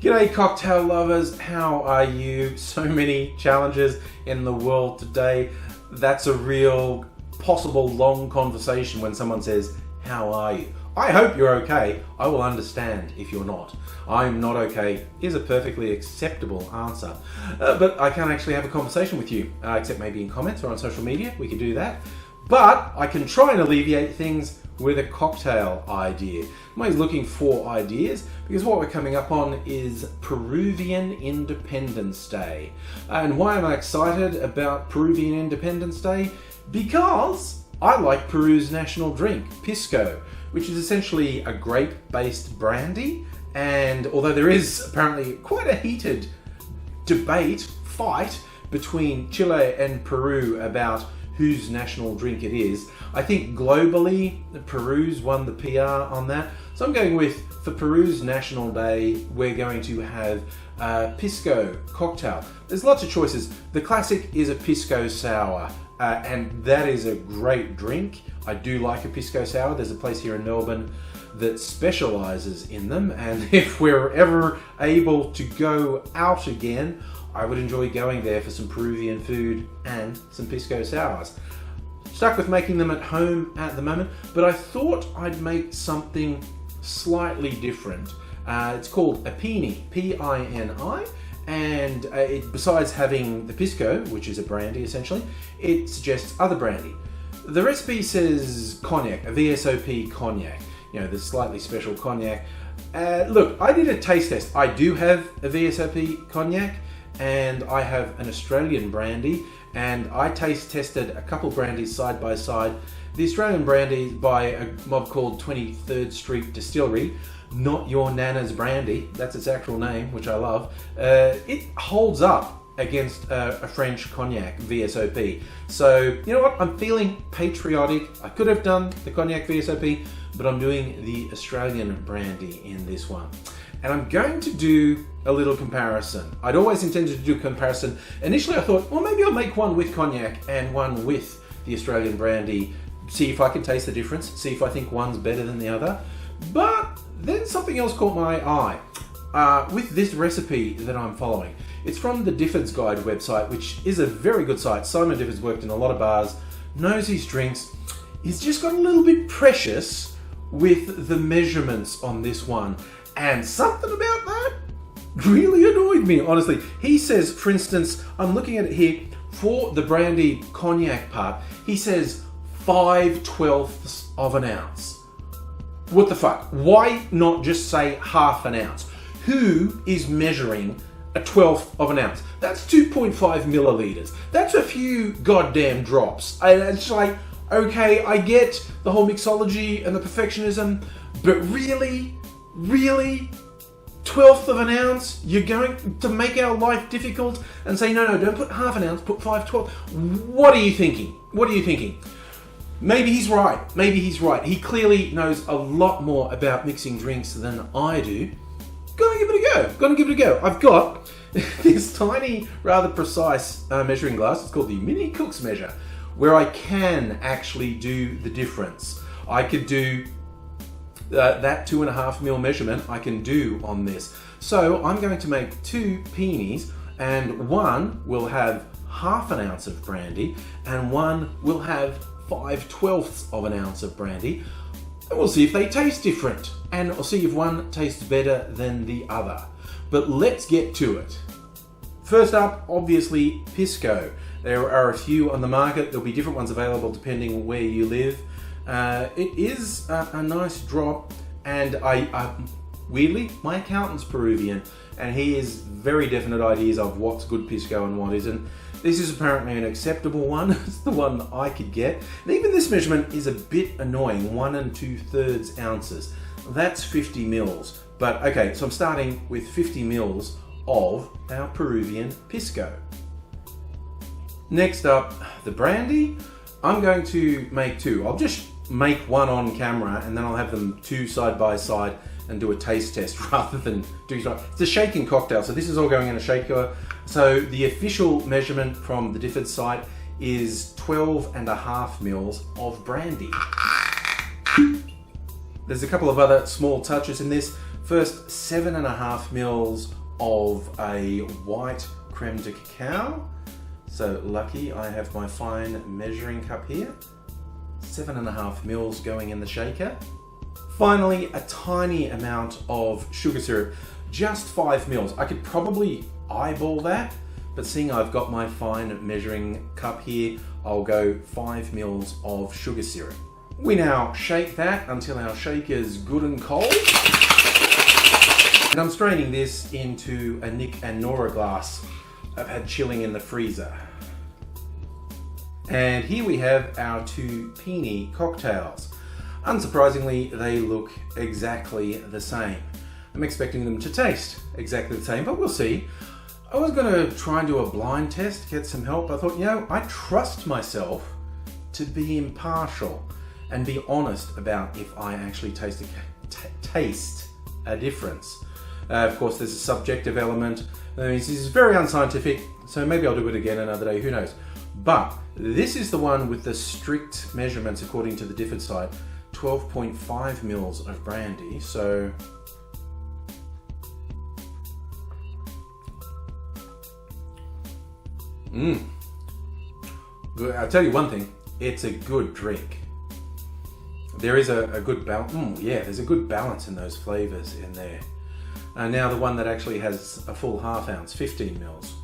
G'day cocktail lovers, how are you? So many challenges in the world today. That's a real possible long conversation when someone says, how are you? I hope you're okay. I will understand if you're not. I'm not okay is a perfectly acceptable answer. But I can't actually have a conversation with you, except maybe in comments or on social media. We could do that. But I can try and alleviate things with a cocktail idea. I'm always looking for ideas because what we're coming up on is Peruvian Independence Day. And why am I excited about Peruvian Independence Day? Because I like Peru's national drink, Pisco, which is essentially a grape-based brandy. And although there is apparently quite a heated fight between Chile and Peru about whose national drink it is, I think globally Peru's won the PR on that. So I'm going with, for Peru's National Day, we're going to have a Pisco cocktail. There's lots of choices. The classic is a Pisco sour, and that is a great drink. I do like a Pisco sour. There's a place here in Melbourne that specialises in them, and if we're ever able to go out again, I would enjoy going there for some Peruvian food and some Pisco sours. Stuck with making them at home at the moment, but I thought I'd make something slightly different. It's called a Pini, P-I-N-I, and besides having the Pisco, which is a brandy essentially, it suggests other brandy. The recipe says cognac, a VSOP cognac, you know, the slightly special cognac. Look, I did a taste test. I do have a VSOP cognac, and I have an Australian brandy, and I taste tested a couple brandies side by side. The Australian brandy by a mob called 23rd Street Distillery, not your Nana's brandy, that's its actual name, which I love. It holds up against a French cognac VSOP. So, you know what, I'm feeling patriotic. I could have done the cognac VSOP, but I'm doing the Australian brandy in this one. And I'm going to do a little comparison. I'd always intended to do a comparison. Initially I thought, well, maybe I'll make one with cognac and one with the Australian brandy, see if I can taste the difference, see if I think one's better than the other. But then something else caught my eye with this recipe that I'm following. It's from the Difford's Guide website, which is a very good site. Simon Difford's worked in a lot of bars, knows his drinks. He's just got a little bit precious with the measurements on this one. And something about that really annoyed me, honestly. He says, for instance, I'm looking at it here, for the brandy cognac part, he says 5/12 of an ounce. What the fuck? Why not just say half an ounce? Who is measuring a 1/12 of an ounce? That's 2.5 milliliters. That's a few goddamn drops. And it's like, okay, I get the whole mixology and the perfectionism, but really? 1/12 of an ounce? You're going to make our life difficult and say, no, don't put half an ounce, put 5/12. What are you thinking? What are you thinking? Maybe he's right. Maybe he's right. He clearly knows a lot more about mixing drinks than I do. Gonna give it a go. I've got this tiny, rather precise measuring glass. It's called the Mini Cook's Measure, where I can actually do the difference. I could do that 2.5 ml measurement I can do on this. So I'm going to make 2 Pinis, and one will have half an ounce of brandy, and one will have 5/12 of an ounce of brandy. And we'll see if they taste different, and we'll see if one tastes better than the other. But let's get to it. First up, obviously, Pisco. There are a few on the market. There'll be different ones available depending where you live. It is a nice drop, and weirdly, my accountant's Peruvian, and he has very definite ideas of what's good Pisco and what isn't. This is apparently an acceptable one. It's the one that I could get. And even this measurement is a bit annoying, 1 2/3 ounces. That's 50 mils. But okay, so I'm starting with 50 mils of our Peruvian Pisco. Next up, the brandy. I'm going to make 2. I'll just make one on camera, and then I'll have them 2 side by side and do a taste test rather than do it. It's a shaken cocktail, so this is all going in a shaker. So the official measurement from the Difford site is 12.5 mils of brandy. There's a couple of other small touches in this. First, 7.5 mils of a white crème de cacao. So lucky I have my fine measuring cup here. 7.5 mils going in the shaker. Finally, a tiny amount of sugar syrup, just 5 mils. I could probably eyeball that, but seeing I've got my fine measuring cup here, I'll go 5 mils of sugar syrup. We now shake that until our shaker's good and cold. And I'm straining this into a Nick and Nora glass I've had chilling in the freezer. And here we have our two Pini cocktails. Unsurprisingly, they look exactly the same. I'm expecting them to taste exactly the same, but we'll see. I was going to try and do a blind test, get some help. I thought, you know, I trust myself to be impartial and be honest about if I actually taste a difference. Of course, there's a subjective element. This is very unscientific, so maybe I'll do it again another day, who knows. But this is the one with the strict measurements according to the Difford site. 12.5 mils of brandy, so I'll tell you one thing, it's a good drink. There is a good balance. Yeah, there's a good balance in those flavors in there. Now the one that actually has a full half ounce, 15 mils.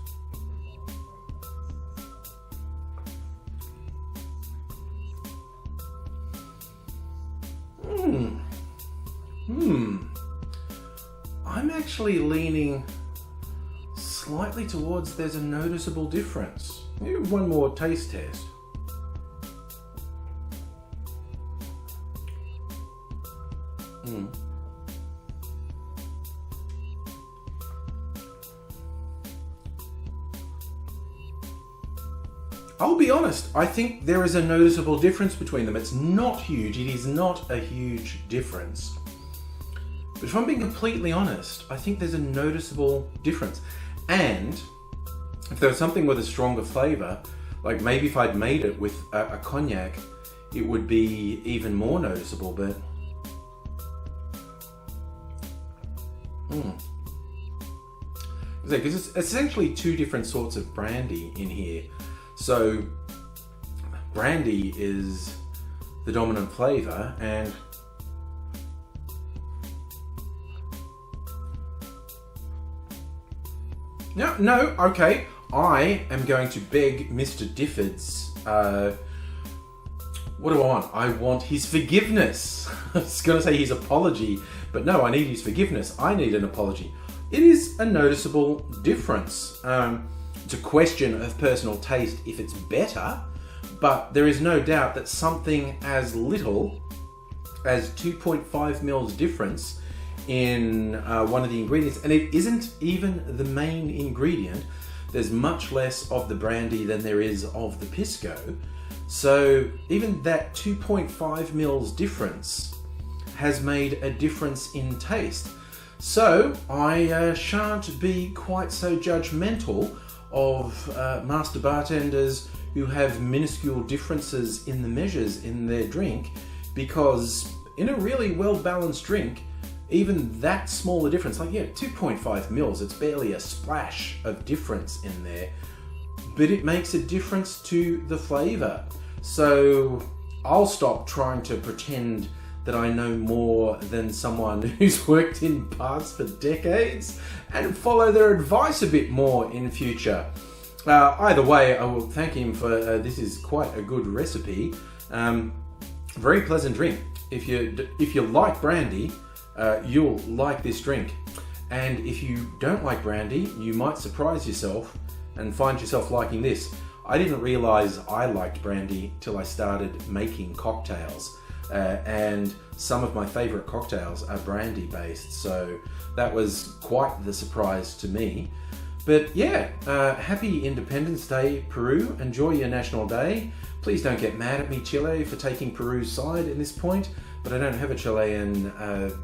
I'm actually leaning slightly towards there's a noticeable difference. Maybe one more taste test. I'll be honest, I think there is a noticeable difference between them. It's not huge, it is not a huge difference. But if I'm being completely honest, I think there's a noticeable difference. And if there was something with a stronger flavor, like maybe if I'd made it with a cognac, it would be even more noticeable, but because it's essentially two different sorts of brandy in here. So brandy is the dominant flavor, and no, okay. I am going to beg Mr. Difford's, what do I want? I want his forgiveness. I was going to say his apology, but no, I need his forgiveness. I need an apology. It is a noticeable difference. It's a question of personal taste if it's better, but there is no doubt that something as little as 2.5 mils difference in one of the ingredients, and it isn't even the main ingredient. There's much less of the brandy than there is of the Pisco. So even that 2.5 mils difference has made a difference in taste. So I shan't be quite so judgmental of master bartenders who have minuscule differences in the measures in their drink, because in a really well-balanced drink, even that smaller difference, like 2.5 mils, it's barely a splash of difference in there, but it makes a difference to the flavor. So I'll stop trying to pretend that I know more than someone who's worked in bars for decades and follow their advice a bit more in future. Either way, I will thank him for this is quite a good recipe. Very pleasant drink. If you like brandy, you'll like this drink. And if you don't like brandy, you might surprise yourself and find yourself liking this. I didn't realize I liked brandy till I started making cocktails. And some of my favorite cocktails are brandy based, so that was quite the surprise to me. But yeah, happy Independence Day, Peru. Enjoy your National Day. Please don't get mad at me, Chile, for taking Peru's side in this point, but I don't have a Chilean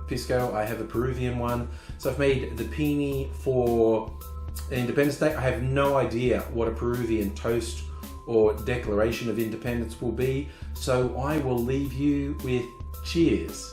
Pisco, I have a Peruvian one. So I've made the Pini for Independence Day. I have no idea what a Peruvian toast or Declaration of Independence will be, so I will leave you with cheers.